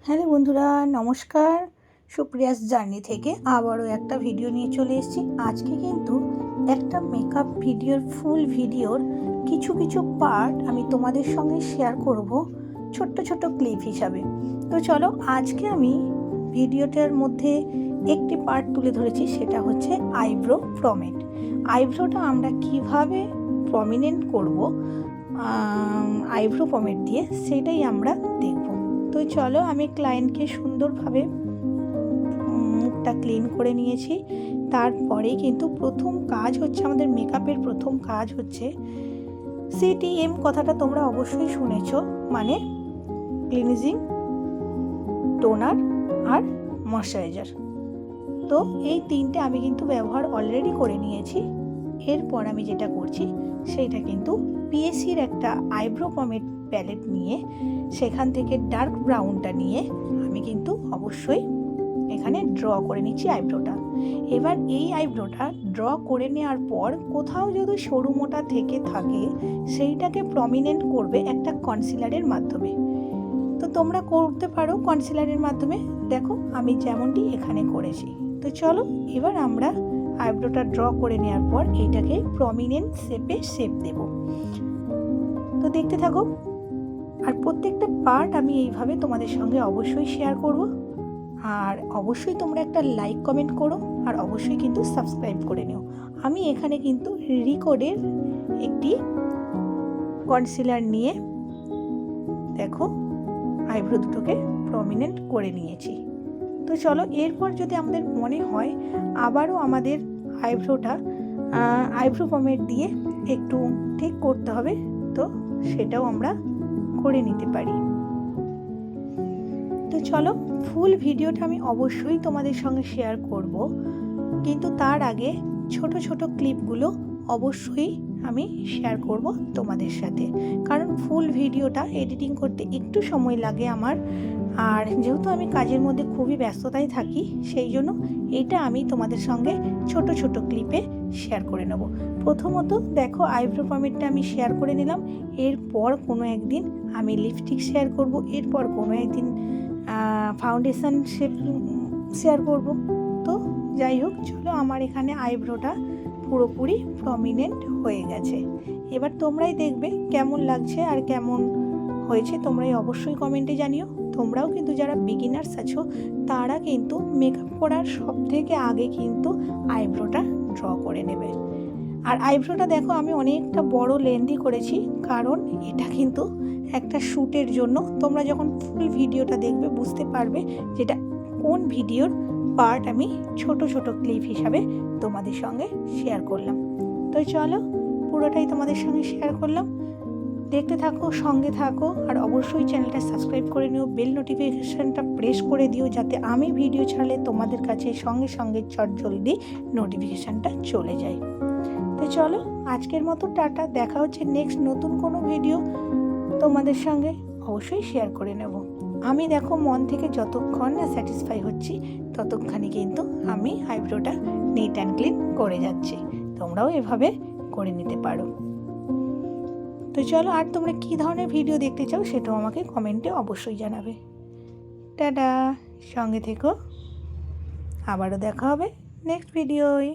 Hello বন্ধুরা, নমস্কার। Supriya's journey থেকে আবারও একটা ভিডিও নিয়ে চলে এসেছি। আজকে কিন্তু একটা মেকআপ ভিডিওর ফুল ভিডিওর কিছু কিছু পার্ট আমি তোমাদের সঙ্গে শেয়ার করব ছোট্ট ছোট্ট ক্লিপ হিসাবে। তো চলো, আজকে আমি ভিডিওটার মধ্যে একটি পার্ট তুলে ধরেছি, সেটা হচ্ছে আইব্রো প্রমেট। আইব্রোটা আমরা কিভাবে প্রমিনেন্ট করব আইব্রো প্রমেট দিয়ে, সেটাই আমরা দেখব। তো চলো, আমি ক্লায়েন্টকে সুন্দরভাবে মুখটা ক্লিন করে নিয়েছি। তারপরে কিন্তু প্রথম কাজ হচ্ছে, আমাদের মেকআপের প্রথম কাজ হচ্ছে CTM। কথাটা তোমরা অবশ্যই শুনেছো, মানে ক্লিনজিং, টোনার আর ময়শ্চারাইজার। তো এই তিনটে আমি কিন্তু ব্যবহার অলরেডি করে নিয়েছি। এরপর আমি যেটা করছি সেইটা কিন্তু PSCর একটা আইব্রো পমেট প্যালেট নিয়ে, সেখান থেকে ডার্ক ব্রাউনটা নিয়ে আমি কিন্তু অবশ্যই এখানে ড্র করে নিচ্ছি আইব্রোটা। এবার এই আইব্রোটা ড্র করে নেওয়ার পর কোথাও যদি সরু মোটা থেকে থাকে, সেইটাকে প্রমিনেন্ট করবে একটা কনসিলারের মাধ্যমে। তো তোমরা করতে পারো কনসিলারের মাধ্যমে, দেখো আমি যেমনটি এখানে করেছি। তো চলো, এবার আমরা আইব্রোটা ড্র করে নেওয়ার পর এইটাকে প্রমিনেন্ট শেপ দেব। তো দেখতে থাকো, আর প্রত্যেকটা পার্ট আমি এইভাবে তোমাদের সঙ্গে অবশ্যই শেয়ার করব। আর অবশ্যই তোমরা একটা লাইক কমেন্ট করো, আর অবশ্যই কিন্তু সাবস্ক্রাইব করে নিও। আমি এখানে কিন্তু রিকোডের একটি কনসিলার নিয়ে দেখো আইব্রো দুটোকে প্রমিনেন্ট করে নিয়েছি। তো চলো, এরপর যদি আমাদের মনে হয় আবারও আমাদের আইব্রো পমেট দিয়ে একটু ঠিক করতে হবে, তো সেটাও আমরা করে নিতে পারি। তো চলো, ফুল ভিডিওটা আমি অবশ্যই তোমাদের সঙ্গে শেয়ার করব, কিন্তু তার আগে ছোট ছোট ক্লিপগুলো অবশ্যই আমি শেয়ার করব তোমাদের সাথে, কারণ ফুল ভিডিওটা এডিটিং করতে একটু সময় লাগে আমার। আর যেহেতু আমি কাজের মধ্যে খুবই ব্যস্ততায় থাকি, সেই জন্য এটা আমি তোমাদের সঙ্গে ছোট ছোট ক্লিপে শেয়ার করে নেব। প্রথমত দেখো, আইব্রো পমেটটা আমি শেয়ার করে নিলাম। এরপর কোনো একদিন আমি লিপস্টিক শেয়ার করব, এরপর কোনো একদিন ফাউন্ডেশন শেয়ার করব। তো যাই হোক, চলো, আমার এখানে আইব্রোটা পুরোপুরি প্রমিনেন্ট হয়ে গেছে। এবার তোমরাই দেখবে কেমন লাগছে আর কেমন হয়েছে, তোমরাই অবশ্যই কমেন্টে জানিও। তোমরাও কিন্তু যারা বিগিনার্স আছো, তারা কিন্তু মেকআপ করার সব থেকে আগে কিন্তু আইব্রোটা ড্র করে নেবে। আর আইব্রোটা দেখো আমি অনেকটা বড় লেন্দি করেছি, কারণ এটা কিন্তু একটা শ্যুটের জন্য। তোমরা যখন ফুল ভিডিওটা দেখবে বুঝতে পারবে যেটা কোন ভিডিওর পার্ট আমি ছোট ছোট ক্লিপ হিসাবে তোমাদের সঙ্গে শেয়ার করলাম। তো চলো, পুরোটাই তোমাদের সঙ্গে শেয়ার করলাম। দেখতে থাকো, সঙ্গে থাকো, আর অবশ্যই চ্যানেলটা সাবস্ক্রাইব করে নিও। বেল নোটিফিকেশানটা প্রেস করে দিও, যাতে আমি ভিডিও ছাড়লে তোমাদের কাছে সঙ্গে সঙ্গে চটজলদি নোটিফিকেশানটা চলে যায়। তো চলো, আজকের মতো টাটা। দেখা হচ্ছে নেক্সট নতুন কোনো ভিডিও তোমাদের সঙ্গে অবশ্যই শেয়ার করে নেব। আমি দেখো মন থেকে যতক্ষণ না স্যাটিসফাই হচ্ছি, ততক্ষণই কিন্তু আমি আইব্রোটা নিট অ্যান্ড ক্লিন করে যাচ্ছি। তোমরাও এভাবে করে নিতে পারো। তো চলো, আর তোমরা কী ধরনের ভিডিও দেখতে চাও সেটাও আমাকে কমেন্টে অবশ্যই জানাবে। টাটা, সঙ্গে থেকো, আবারও দেখা হবে নেক্সট ভিডিওয়।